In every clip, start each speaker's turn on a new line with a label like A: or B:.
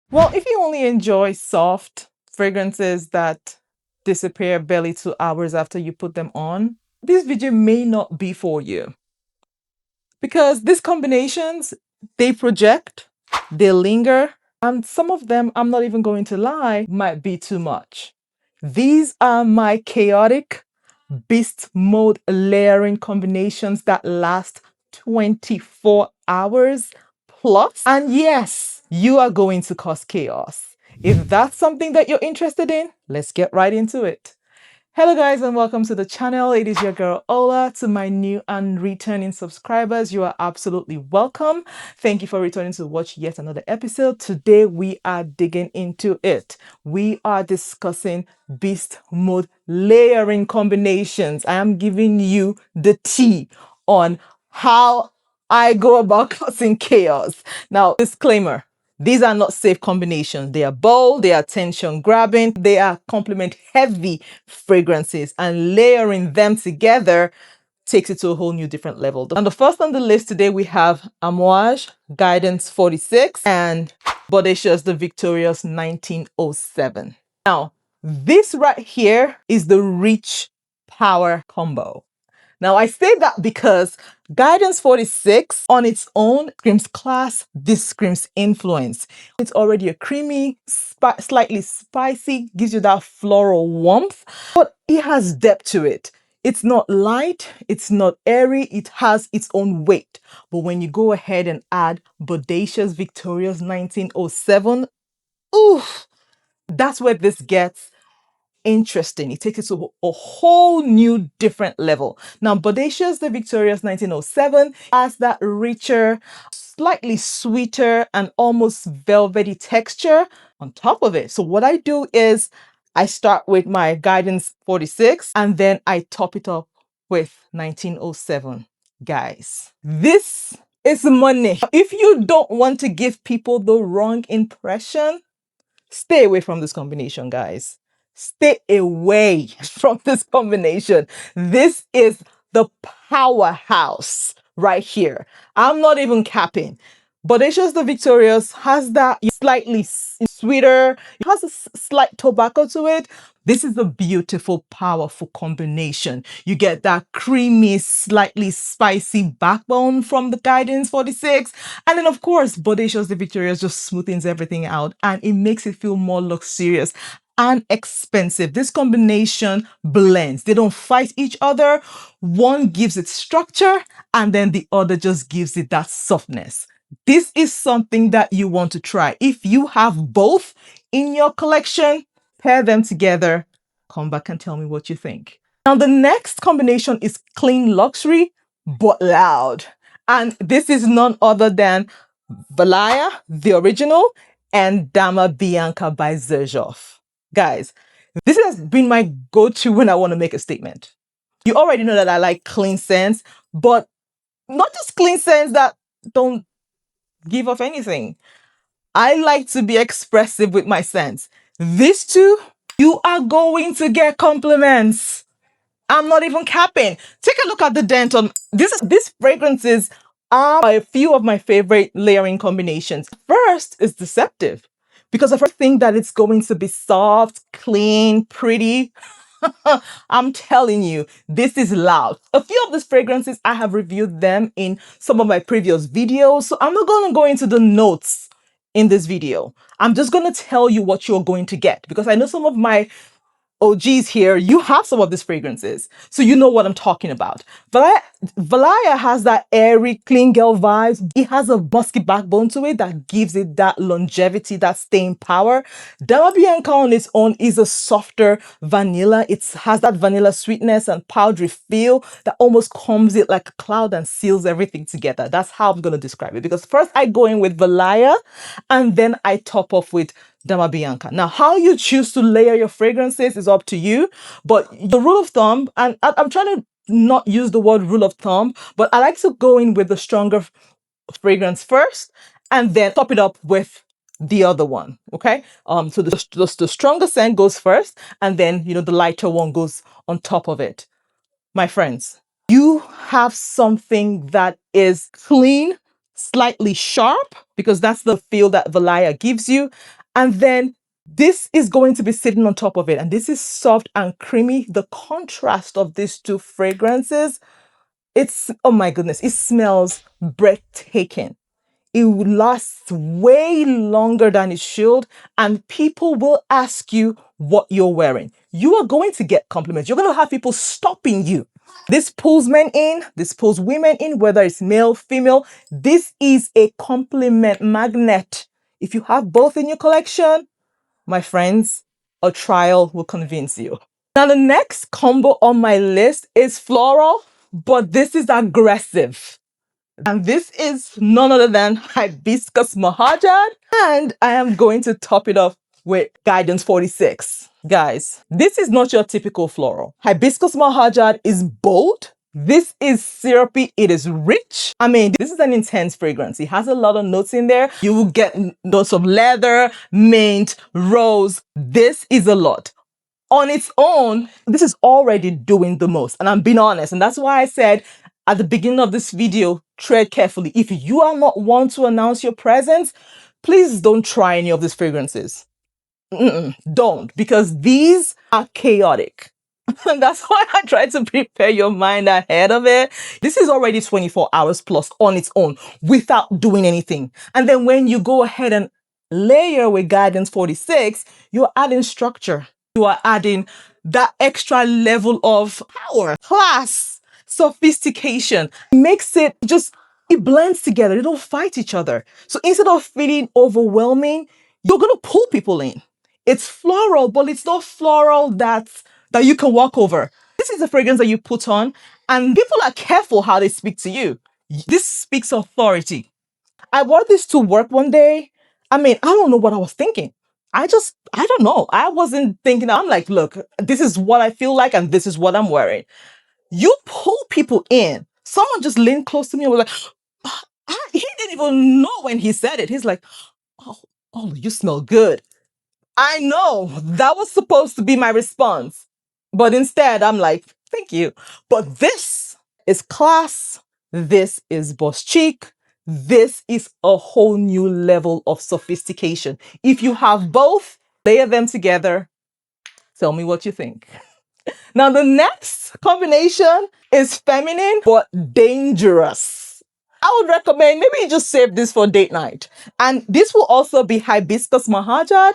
A: Well, if you only enjoy soft fragrances that disappear barely 2 hours after you put them on, this video may not be for you. Because these combinations, they project, they linger, and some of them, I'm not even going to lie, might be too much. These are my chaotic beast mode layering combinations that last 24 hours plus. And yes, you are going to cause chaos. If that's something that you're interested in, let's get right into it. Hello guys and welcome to the channel. It is your girl Ola. To my new and returning subscribers, you are absolutely welcome. Thank you for returning to watch yet another episode. Today we are digging into it. We are discussing beast mode layering combinations. I am giving you the tea on how I go about causing chaos. Now, disclaimer. These are not safe combinations. They are bold, they are tension grabbing, they are complement heavy fragrances, and layering them together takes it to a whole new different level. And the first on the list today, we have Amouage Guidance 46 and Bodacious the Victorious 1907. Now, this right here is the rich power combo. Now, I say that because Guidance 46 on its own screams class, this screams influence. It's already a creamy, slightly spicy, gives you that floral warmth, but it has depth to it. It's not light, it's not airy, it has its own weight. But when you go ahead and add Bodacious Victorious 1907, oof, that's where this gets interesting. It takes it to a whole new different level. Now, Bodacious the Victorious 1907 has that richer, slightly sweeter and almost velvety texture on top of it. So what I do is I start with my Guidance 46 and then I top it up with 1907. Guys, this is money. If you don't want to give people the wrong impression, stay away from this combination, guys. Stay away from this combination. This is the powerhouse right here. I'm not even capping. Bodacious the Victorious has that slightly sweeter, it has a slight tobacco to it. This is a beautiful, powerful combination. You get that creamy, slightly spicy backbone from the Guidance 46. And then, of course, Bodacious the Victorious just smoothens everything out and it makes it feel more luxurious and expensive. This combination blends. They don't fight each other. One gives it structure and then the other just gives it that softness. This is something that you want to try. If you have both in your collection, pair them together. Come back and tell me what you think. Now, the next combination is clean luxury, but loud. And this is none other than Valaya, the original, and Dama Bianca by Xerjoff. Guys, this has been my go-to when I want to make a statement. You already know that I like clean scents, but not just clean scents that don't give off anything. I like to be expressive with my scents. These two, you are going to get compliments. I'm not even capping. Take a look at the dent on this. These fragrances are a few of my favorite layering combinations. First is deceptive because I first think that it's going to be soft, clean, pretty. I'm telling you, this is loud. A few of these fragrances, I have reviewed them in some of my previous videos, so I'm not going to go into the notes in this video. I'm just going to tell you what you're going to get because I know some of my OGs here, you have some of these fragrances, so you know what I'm talking about. Valaya has that airy, clean girl vibes. It has a musky backbone to it that gives it that longevity, that staying power. Dama Bianca on its own is a softer vanilla. It has that vanilla sweetness and powdery feel that almost combs it like a cloud and seals everything together. That's how I'm going to describe it because first I go in with Valaya and then I top off with Dama Bianca. Now, how you choose to layer your fragrances is up to you, but the rule of thumb, and I'm trying to not use the word rule of thumb, but I like to go in with the stronger fragrance first and then top it up with the other one. Okay. So the stronger scent goes first and then, the lighter one goes on top of it. My friends, you have something that is clean, slightly sharp, because that's the feel that Valaya gives you. And then this is going to be sitting on top of it. And this is soft and creamy. The contrast of these two fragrances, it's, oh my goodness, it smells breathtaking. It lasts way longer than it should, and people will ask you what you're wearing. You are going to get compliments. You're going to have people stopping you. This pulls men in, this pulls women in, whether it's male, female. This is a compliment magnet. If you have both in your collection, my friends, a trial will convince you. Now, the next combo on my list is floral, but this is aggressive. And this is none other than Hibiscus Mahajad. And I am going to top it off with Guidance 46. Guys, this is not your typical floral. Hibiscus Mahajad is bold. This is syrupy. It is rich. I mean, this is an intense fragrance. It has a lot of notes in there. You will get notes of leather, mint, rose. This is a lot. On its own, this is already doing the most. And I'm being honest. And that's why I said at the beginning of this video, tread carefully. If you are not one to announce your presence, please don't try any of these fragrances. Don't, because these are chaotic. And that's why I try to prepare your mind ahead of it. This is already 24 hours plus on its own without doing anything. And then when you go ahead and layer with Guidance 46, you're adding structure. You are adding that extra level of power, class, sophistication. It makes it just, it blends together. They don't fight each other. So instead of feeling overwhelming, you're going to pull people in. It's floral, but it's not floral that you can walk over. This is a fragrance that you put on, and people are careful how they speak to you. This speaks authority. I wore this to work one day. I mean, I don't know what I was thinking. I don't know. I wasn't thinking. I'm like, look, this is what I feel like, and this is what I'm wearing. You pull people in. Someone just leaned close to me and was like, he didn't even know when he said it. He's like, oh, you smell good. I know that was supposed to be my response, but instead I'm like, thank you. But this is class. This is boss chic. This is a whole new level of sophistication. If you have both, layer them together. Tell me what you think. Now, the next combination is feminine, but dangerous. I would recommend maybe you just save this for date night. And this will also be Hibiscus Mahajad.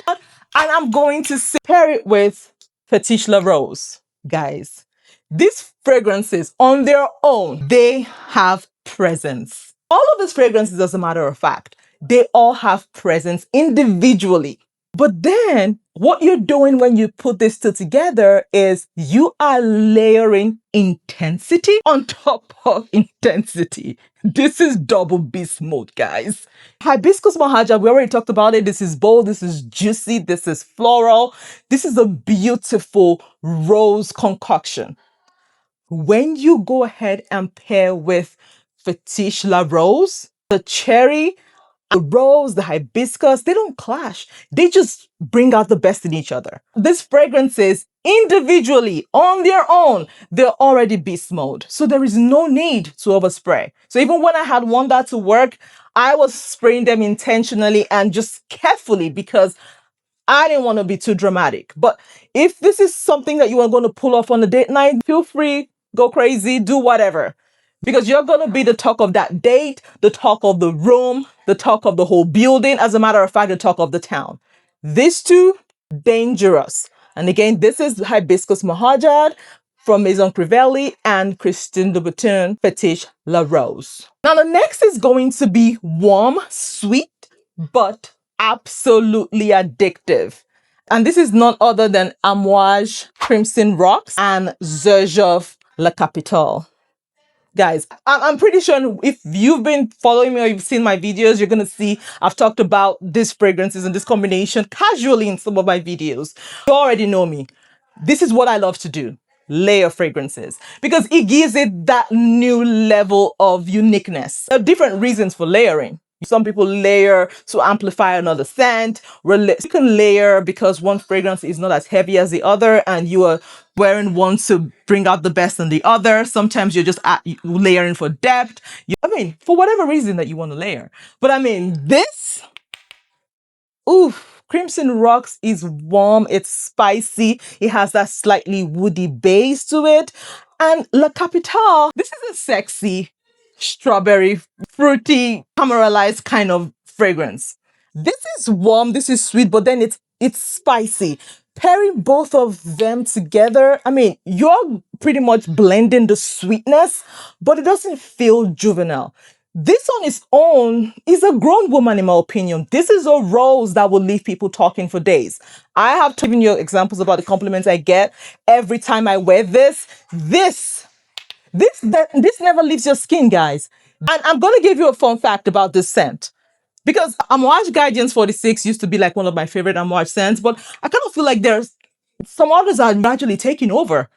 A: And I'm going to pair it with Fetiche La Rose. Guys, these fragrances on their own, they have presence. All of these fragrances, as a matter of fact, they all have presence individually. But then what you're doing when you put these two together is you are layering intensity on top of intensity. This is double beast mode, guys. Hibiscus Mahajad, we already talked about it. This is bold, this is juicy, this is floral. This is a beautiful rose concoction. When you go ahead and pair with Fetiche La Rose, the cherry, the rose, the hibiscus, they don't clash. They just bring out the best in each other. These fragrances, individually, on their own, they're already beast mode. So there is no need to overspray. So even when I had worn that to work, I was spraying them intentionally and just carefully because I didn't want to be too dramatic. But if this is something that you are going to pull off on a date night, feel free, go crazy, do whatever. Because you're going to be the talk of that date, the talk of the room, the talk of the whole building, as a matter of fact, the talk of the town. These two, dangerous. And again, this is Hibiscus Mahajad from Maison Crivelli and Christine Louboutin Fetiche La Rose. Now, the next is going to be warm, sweet, but absolutely addictive. And this is none other than Amouage Crimson Rocks and Zerjov La Capitale. Guys, I'm pretty sure if you've been following me or you've seen my videos, you're going to see I've talked about these fragrances and this combination casually in some of my videos. You already know me. This is what I love to do. Layer fragrances because it gives it that new level of uniqueness. There are different reasons for layering. Some people layer to amplify another scent. You can layer because one fragrance is not as heavy as the other and you are wearing one to bring out the best in the other. Sometimes you're just layering for depth. For whatever reason that you want to layer. But this, oof, Crimson Rocks is warm, it's spicy, it has that slightly woody base to it. And La Capitale, this is a sexy, strawberry, fruity, caramelized kind of fragrance. This is warm, this is sweet, but then it's spicy. Pairing both of them together, I mean, you're pretty much blending the sweetness, but it doesn't feel juvenile. This on its own is a grown woman, in my opinion. This is a rose that will leave people talking for days. I have given you examples about the compliments I get every time I wear this. This never leaves your skin, guys. And I'm going to give you a fun fact about this scent. Because Amouage Guardians 46 used to be like one of my favorite Amouage scents, but I kind of feel like there's some others are gradually taking over.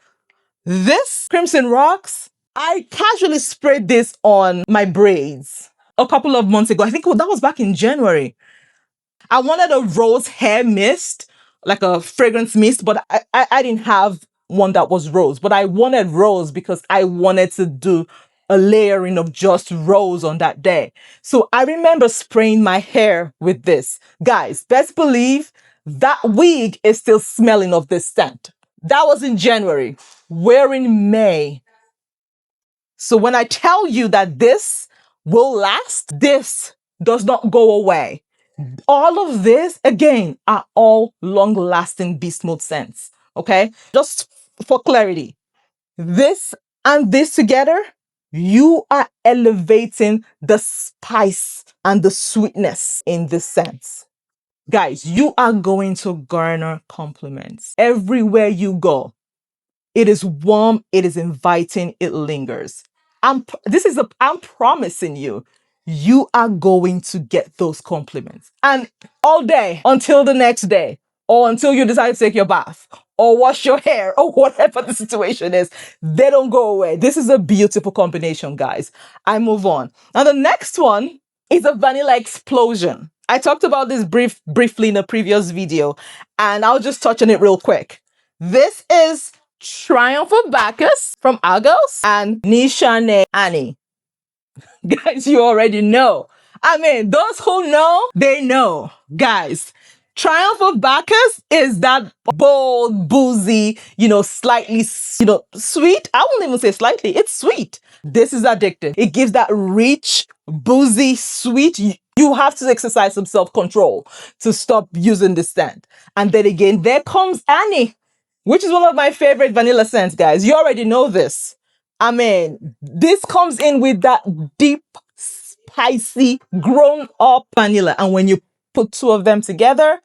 A: This Crimson Rocks, I casually sprayed this on my braids a couple of months ago. I think that was back in January. I wanted a rose hair mist, like a fragrance mist, but I didn't have one that was rose. But I wanted rose because I wanted to do a layering of just rose on that day. So I remember spraying my hair with this. Guys, best believe that wig is still smelling of this scent. That was in January. We're in May. So when I tell you that this will last, this does not go away. All of this, again, are all long-lasting beast mode scents, okay? Just for clarity, this and this together, you are elevating the spice and the sweetness in this scent. Guys, you are going to garner compliments everywhere you go. It is warm, it is inviting, it lingers. I'm promising you, you are going to get those compliments. And all day until the next day, or until you decide to take your bath, or wash your hair, or whatever the situation is, they don't go away. This is a beautiful combination, guys. I move on. Now, the next one is a vanilla explosion. I talked about this briefly in a previous video, and I'll just touch on it real quick. This is Triumph of Bacchus from Argos and Nishane Ani. Guys, you already know. I mean, those who know, they know. Guys, Triumph of Bacchus is that bold, boozy, slightly, sweet. I won't even say slightly, it's sweet. This is addictive. It gives that rich, boozy, sweet. You have to exercise some self-control to stop using this scent. And then again, there comes Annie, which is one of my favorite vanilla scents, guys. You already know this. I mean, this comes in with that deep, spicy, grown-up vanilla. And when you put two of them together,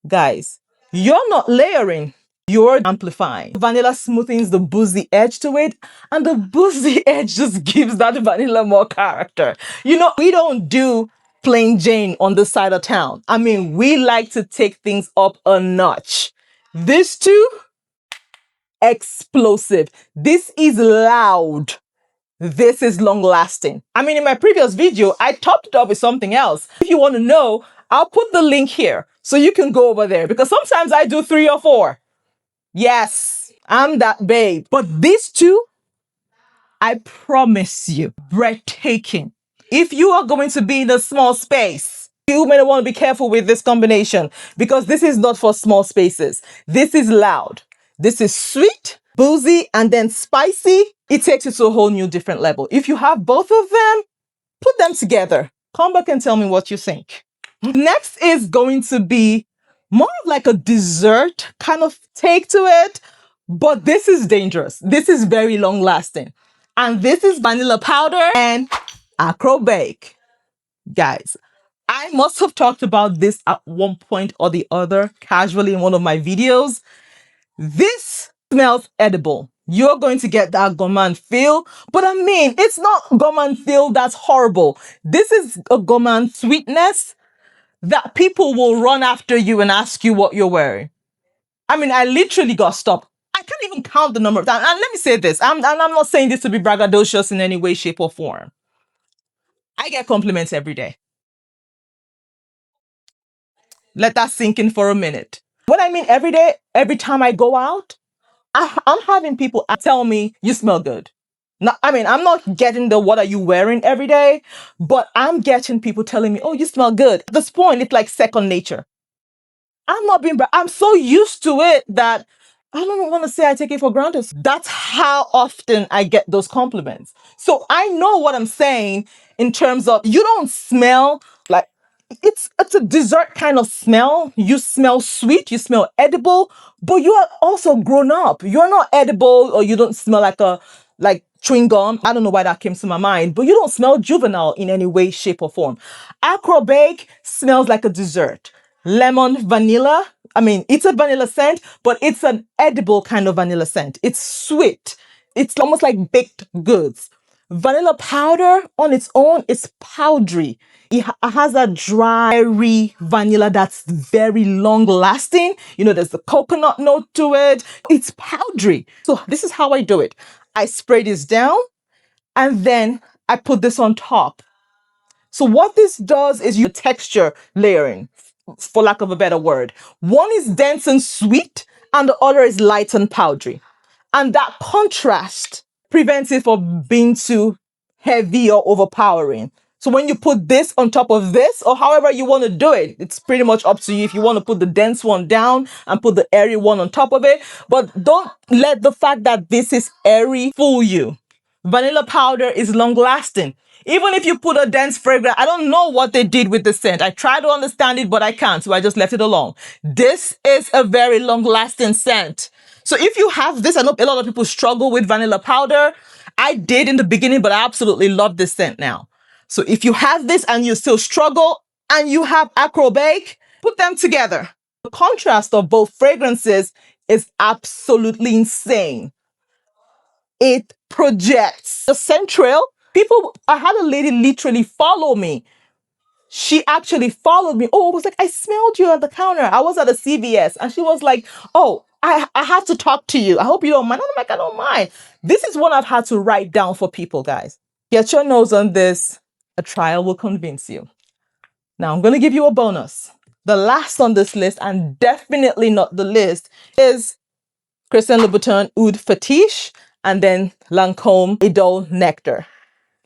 A: guys, you're not layering, you're amplifying. Vanilla smoothens the boozy edge to it, and the boozy edge just gives that vanilla more character. We don't do plain Jane on this side of town. I mean, we like to take things up a notch. This too, explosive. This is loud. This is long lasting. I mean, in my previous video, I topped it up with something else. If you want to know, I'll put the link here so you can go over there, because sometimes I do 3 or 4. Yes, I'm that babe. But these two, I promise you, breathtaking. If you are going to be in a small space, you may want to be careful with this combination, because this is not for small spaces. This is loud. This is sweet, boozy, and then spicy. It takes you to a whole new different level. If you have both of them, put them together. Come back and tell me what you think. Next is going to be more of like a dessert kind of take to it, but this is dangerous. This is very long lasting. And this is vanilla powder and Akro Bake. Guys, I must have talked about this at one point or the other casually in one of my videos. This smells edible. You're going to get that gourmand feel, but I mean, it's not gourmand feel that's horrible. This is a gourmand sweetness that people will run after you and ask you what you're wearing. I mean, I literally got stopped. I can't even count the number of times. And let me say this, I'm not saying this to be braggadocious in any way, shape, or form. I get compliments every day. Let that sink in for a minute. What I mean every day, every time I go out, I'm having people tell me, you smell good. Now, I mean, I'm not getting the what are you wearing every day, but I'm getting people telling me, oh, you smell good. At this point, it's like second nature. I'm not being, I'm so used to it that I don't want to say I take it for granted. That's how often I get those compliments. So I know what I'm saying in terms of you don't smell like it's a dessert kind of smell. You smell sweet, you smell edible, but you are also grown up. You're not edible or you don't smell like chewing gum. I don't know why that came to my mind, but you don't smell juvenile in any way, shape, or form. Akro Bake smells like a dessert. Lemon vanilla. I mean, it's a vanilla scent, but it's an edible kind of vanilla scent. It's sweet. It's almost like baked goods. Vanilla powder on its own is powdery. It has a dry vanilla that's very long lasting. You know, there's the coconut note to it. It's powdery. So this is how I do it. I spray this down and then I put this on top. So what this does is you texture layering, for lack of a better word. One is dense and sweet and the other is light and powdery. And that contrast prevents it from being too heavy or overpowering. So when you put this on top of this, or however you want to do it, it's pretty much up to you if you want to put the dense one down and put the airy one on top of it. But don't let the fact that this is airy fool you. Vanilla powder is long lasting. Even if you put a dense fragrance, I don't know what they did with the scent. I try to understand it, but I can't, so I just left it alone. This is a very long lasting scent. So if you have this, I know a lot of people struggle with vanilla powder. I did in the beginning, but I absolutely love this scent now. So if you have this and you still struggle and you have Akro Bake, put them together. The contrast of both fragrances is absolutely insane. It projects. The scent trail, I had a lady literally follow me. She actually followed me. Oh, I was like, I smelled you at the counter. I was at a CVS and she was like, oh, I have to talk to you. I hope you don't mind. I'm like, I don't mind. This is one I've had to write down for people, guys. Get your nose on this. A trial will convince you. Now, I'm going to give you a bonus. The last on this list, and definitely not the list, is Christian Louboutin Oud Fetiche and then Lancome Idole Nectar.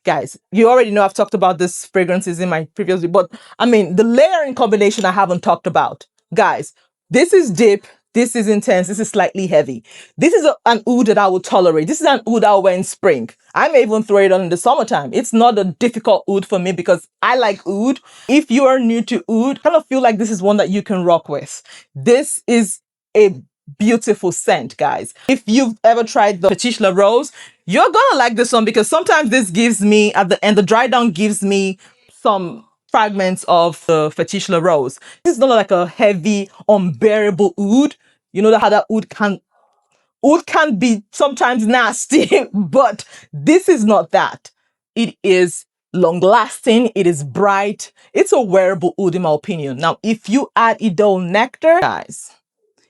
A: Guys, you already know I've talked about this fragrances in my previous video, but I mean, the layering combination I haven't talked about. Guys, this is deep, this is intense, this is slightly heavy. This is an oud that I will tolerate. This is an oud I'll wear in spring. I may even throw it on in the summertime. It's not a difficult oud for me because I like oud. If you are new to oud, kind of feel like this is one that you can rock with. This is a beautiful scent, guys. If you've ever tried the Fetiche La Rose, you're gonna like this one because sometimes this gives me, at the end, the dry down gives me some fragments of the Fetiche La Rose. This is not like a heavy, unbearable oud. You know how that oud can be sometimes nasty, but this is not that. It is long lasting, it is bright, it's a wearable oud in my opinion. Now, if you add Idole Nectar, guys,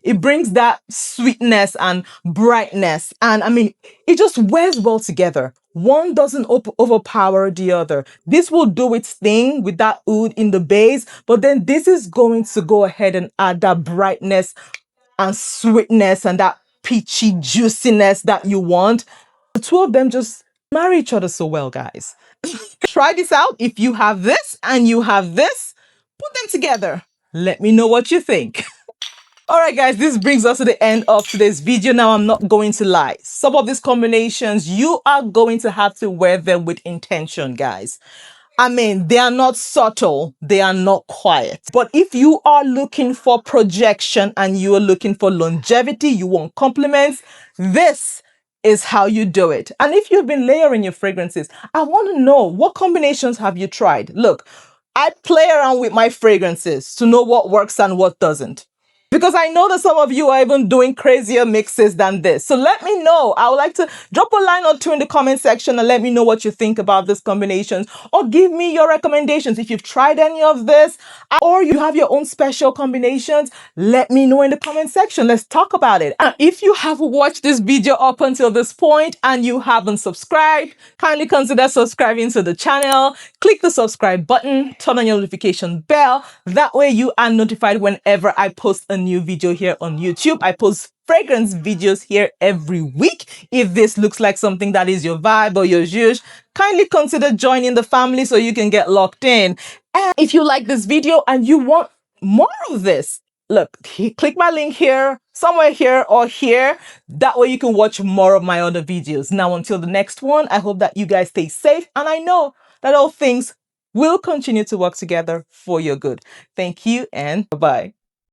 A: it brings that sweetness and brightness. And I mean, it just wears well together. One doesn't overpower the other. This will do its thing with that oud in the base, but then this is going to go ahead and add that brightness and sweetness and that peachy juiciness that you want. The two of them just marry each other so well, guys. Try this out. If you have this and you have this, put them together. Let me know what you think. All right, guys, this brings us to the end of today's video. Now, I'm not going to lie. Some of these combinations, you are going to have to wear them with intention, guys. I mean, they are not subtle. They are not quiet. But if you are looking for projection and you are looking for longevity, you want compliments, this is how you do it. And if you've been layering your fragrances, I want to know, what combinations have you tried? Look, I play around with my fragrances to know what works and what doesn't. Because I know that some of you are even doing crazier mixes than this. So let me know. I would like to drop a line or two in the comment section and let me know what you think about this combinations, or give me your recommendations. If you've tried any of this or you have your own special combinations, let me know in the comment section. Let's talk about it. And if you have watched this video up until this point and you haven't subscribed, kindly consider subscribing to the channel. Click the subscribe button, turn on your notification bell. That way you are notified whenever I post a new video here on YouTube. I post fragrance videos here every week. If this looks like something that is your vibe or your zhuzh, kindly consider joining the family so you can get locked in. And if you like this video and you want more of this, look, click my link here, somewhere here or here. That way you can watch more of my other videos. Now, until the next one, I hope that you guys stay safe. And I know that all things will continue to work together for your good. Thank you and bye-bye.